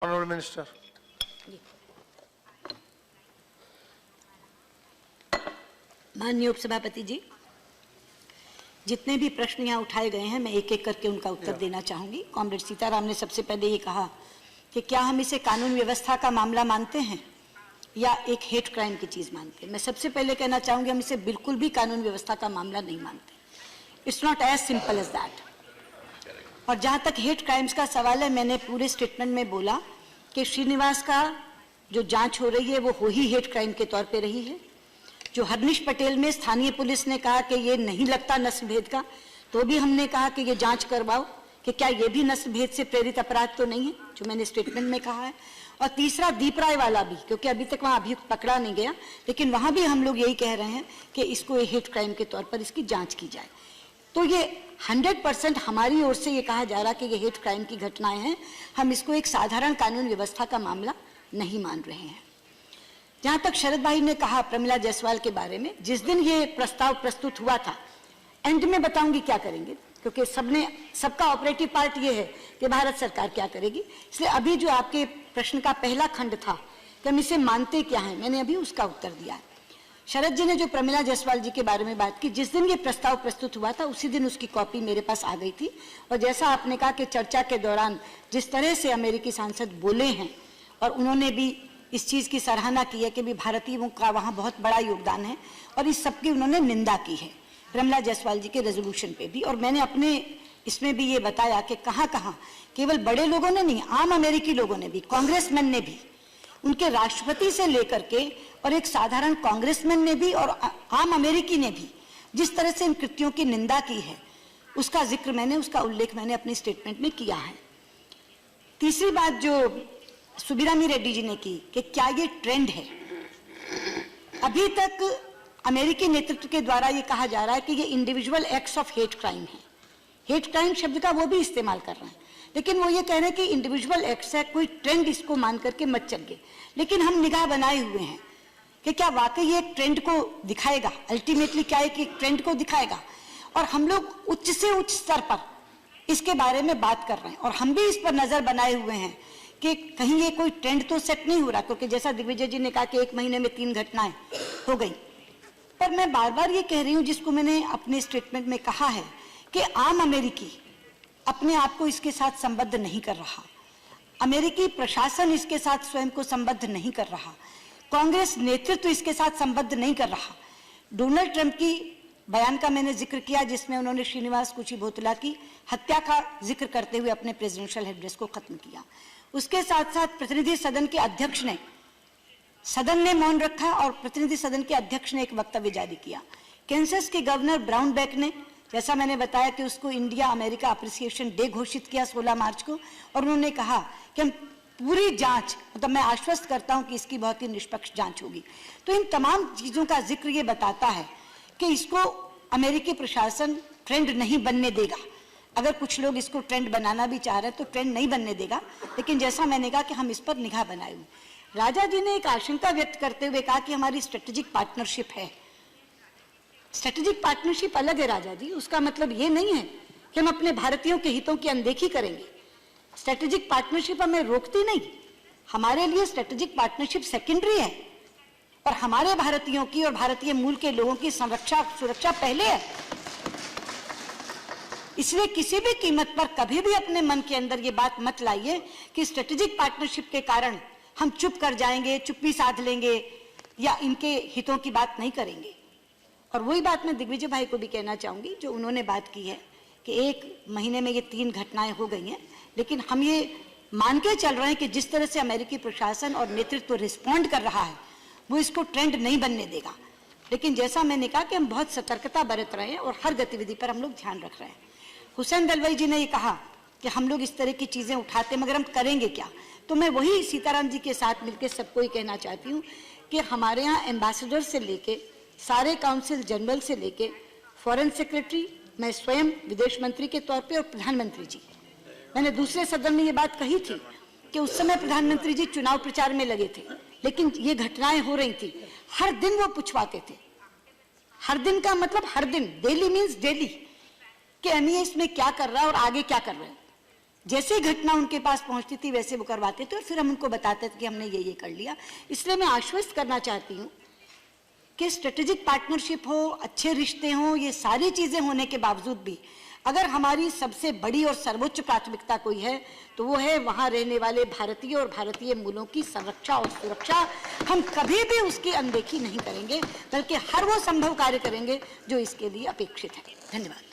Honourable minister. माननीय उपसभापति जी, जितने भी प्रश्न यहाँ उठाए गए हैं मैं एक एक करके उनका उत्तर देना चाहूंगी। कॉमरेड सीताराम ने सबसे पहले ये कहा कि क्या हम इसे कानून व्यवस्था का मामला मानते हैं या एक हेट क्राइम की चीज मानते हैं। मैं सबसे पहले कहना चाहूंगी हम इसे बिल्कुल भी कानून व्यवस्था का मामला नहीं मानते। It's not as simple as that. और जहां तक हेट क्राइम्स का सवाल है, मैंने पूरे स्टेटमेंट में बोला कि श्रीनिवास का जो जांच हो रही है वो हो ही हेट क्राइम के तौर पे रही है। जो हरनिश पटेल में स्थानीय पुलिस ने कहा कि ये नहीं लगता नस्ल भेद का, तो भी हमने कहा कि ये जांच करवाओ कि क्या ये भी नस्ल भेद से प्रेरित अपराध तो नहीं है, जो मैंने स्टेटमेंट में कहा है। और तीसरा दीप राय वाला भी, क्योंकि अभी तक वहां अभियुक्त पकड़ा नहीं गया, लेकिन वहां भी हम लोग यही कह रहे हैं कि इसको हेट क्राइम के तौर पर इसकी जांच की जाए। तो ये 100% हमारी ओर से ये कहा जा रहा कि ये हेट क्राइम की घटनाएं हैं, हम इसको एक साधारण कानून व्यवस्था का मामला नहीं मान रहे हैं। जहां तक शरद भाई ने कहा प्रमिला जायसवाल के बारे में, जिस दिन ये प्रस्ताव प्रस्तुत हुआ था, एंड में बताऊंगी क्या करेंगे, क्योंकि सबका ऑपरेटिव पार्ट ये है कि भारत सरकार क्या करेगी। इसलिए अभी जो आपके प्रश्न का पहला खंड था कि हम इसे मानते क्या है, मैंने अभी उसका उत्तर दिया है। शरद जी ने जो प्रमिला जायसवाल जी के बारे में बात की, जिस दिन ये प्रस्ताव प्रस्तुत हुआ था उसी दिन उसकी कॉपी मेरे पास आ गई थी। और जैसा आपने कहा कि चर्चा के दौरान जिस तरह से अमेरिकी सांसद बोले हैं और उन्होंने भी इस चीज की सराहना की है कि भी भारतीयों का वहां बहुत बड़ा योगदान है, और इस सबकी उन्होंने निंदा की है प्रमिला जायसवाल जी के रेजोल्यूशन पे भी। और मैंने अपने इसमें भी ये बताया कि कहां केवल बड़े लोगों ने नहीं, आम अमेरिकी लोगों ने भी, कांग्रेसमैन ने भी, उनके राष्ट्रपति से लेकर के और एक साधारण कांग्रेसमैन ने भी और आम अमेरिकी ने भी जिस तरह से इन कृत्यों की निंदा की है, उसका जिक्र मैंने, उसका उल्लेख मैंने अपने स्टेटमेंट में किया है। तीसरी बात जो सुबीरामी रेड्डी जी ने की कि क्या ये ट्रेंड है, अभी तक अमेरिकी नेतृत्व के द्वारा ये कहा जा रहा है कि ये individual acts of hate crime है। हेट क्राइम शब्द का वो भी इस्तेमाल कर रहे हैं, लेकिन वो ये कह रहे हैं कि इंडिविजुअल एक्ट्स है, कोई ट्रेंड इसको मान करके मत चलिए। लेकिन हम निगाह बनाए हुए हैं कि क्या वाकई एक ट्रेंड को दिखाएगा, अल्टीमेटली क्या है कि एक ट्रेंड को दिखाएगा। और हम लोग उच्च से उच्च स्तर पर इसके बारे में बात कर रहे हैं और हम भी इस पर नजर बनाए हुए हैं कि कहीं ये कोई ट्रेंड तो सेट नहीं हो रहा, क्योंकि जैसा दिग्विजय जी ने कहा कि 1 महीने में 3 घटनाएं हो गई। पर मैं बार बार ये कह रही हूं, जिसको मैंने अपने स्टेटमेंट में कहा है कि आम अमेरिकी अपने आप को इसके साथ संबद्ध नहीं कर रहा, अमेरिकी प्रशासन इसके साथ स्वयं को संबद्ध नहीं कर रहा, कांग्रेस नेतृत्व इसके साथ संबद्ध नहीं कर रहा। डोनाल्ड ट्रंप की बयान का मैंने जिक्र किया, जिसमें उन्होंने श्रीनिवास कुचीभोतला की हत्या का जिक्र करते हुए अपने प्रेसिडेंशियल एड्रेस को खत्म किया। उसके साथ साथ प्रतिनिधि सदन के अध्यक्ष ने, सदन ने मौन रखा और प्रतिनिधि सदन के अध्यक्ष ने एक वक्तव्य जारी किया। कैंसस के गवर्नर ब्राउनबैक ने, जैसा मैंने बताया कि उसको इंडिया अमेरिका अप्रिसिएशन डे घोषित किया 16 मार्च को, और उन्होंने कहा कि हम पूरी जांच, मतलब मैं आश्वस्त करता हूं कि इसकी बहुत ही निष्पक्ष जांच होगी। तो इन तमाम चीजों का जिक्र ये बताता है कि इसको अमेरिकी प्रशासन ट्रेंड नहीं बनने देगा। अगर कुछ लोग इसको ट्रेंड बनाना भी चाह रहे हैं तो ट्रेंड नहीं बनने देगा, लेकिन जैसा मैंने कहा कि हम इस पर निगाह बनाए हुए। राजा जी ने एक आशंका व्यक्त करते हुए कहा कि हमारी स्ट्रेटेजिक पार्टनरशिप है। स्ट्रेटेजिक पार्टनरशिप अलग है राजा जी, उसका मतलब ये नहीं है कि हम अपने भारतीयों के हितों की अनदेखी करेंगे। स्ट्रेटेजिक पार्टनरशिप हमें रोकती नहीं, हमारे लिए स्ट्रेटेजिक पार्टनरशिप सेकेंडरी है, और हमारे भारतीयों की और भारतीय मूल के लोगों की सुरक्षा पहले है। इसलिए किसी भी कीमत पर कभी भी अपने मन के अंदर ये बात मत लाइए कि स्ट्रेटेजिक पार्टनरशिप के कारण हम चुप कर जाएंगे, चुप्पी साध लेंगे या इनके हितों की बात नहीं करेंगे। और वही बात मैं दिग्विजय भाई को भी कहना चाहूंगी, जो उन्होंने बात की है कि 1 महीने में ये 3 घटनाएं हो गई हैं, लेकिन हम ये मान के चल रहे हैं कि जिस तरह से अमेरिकी प्रशासन और नेतृत्व रिस्पॉन्ड कर रहा है वो इसको ट्रेंड नहीं बनने देगा। लेकिन जैसा मैंने कहा कि हम बहुत सतर्कता बरत रहे हैं और हर गतिविधि पर हम लोग ध्यान रख रहे हैं। हुसैन दलवाई जी ने ये कहा कि हम लोग इस तरह की चीजें उठाते मगर हम करेंगे क्या, तो मैं वही सीताराम जी के साथ मिलकर सबको ये कहना चाहती हूँ कि हमारे यहाँ एम्बेसडर से लेके सारे काउंसिल जनरल से लेके फॉरेन सेक्रेटरी, मैं स्वयं विदेश मंत्री के तौर पे, और प्रधानमंत्री जी, मैंने दूसरे सदन में ये बात कही थी कि उस समय प्रधानमंत्री जी चुनाव प्रचार में लगे थे, लेकिन ये घटनाएं हो रही थी, हर दिन वो पूछवाते थे। हर दिन का मतलब हर दिन, डेली मीन्स डेली, कि एमईए इसमें क्या कर रहा है और आगे क्या कर रहे हैं। जैसे घटना उनके पास पहुंचती थी वैसे वो करवाते थे और फिर हम उनको बताते थे कि हमने ये कर लिया। इसलिए मैं आश्वस्त करना चाहती हूँ कि स्ट्रेटेजिक पार्टनरशिप हो, अच्छे रिश्ते हों, ये सारी चीजें होने के बावजूद भी अगर हमारी सबसे बड़ी और सर्वोच्च प्राथमिकता कोई है तो वो है वहां रहने वाले भारतीय और भारतीय मूलों की संरक्षा और सुरक्षा। हम कभी भी उसकी अनदेखी नहीं करेंगे, बल्कि हर वो संभव कार्य करेंगे जो इसके लिए अपेक्षित है। धन्यवाद।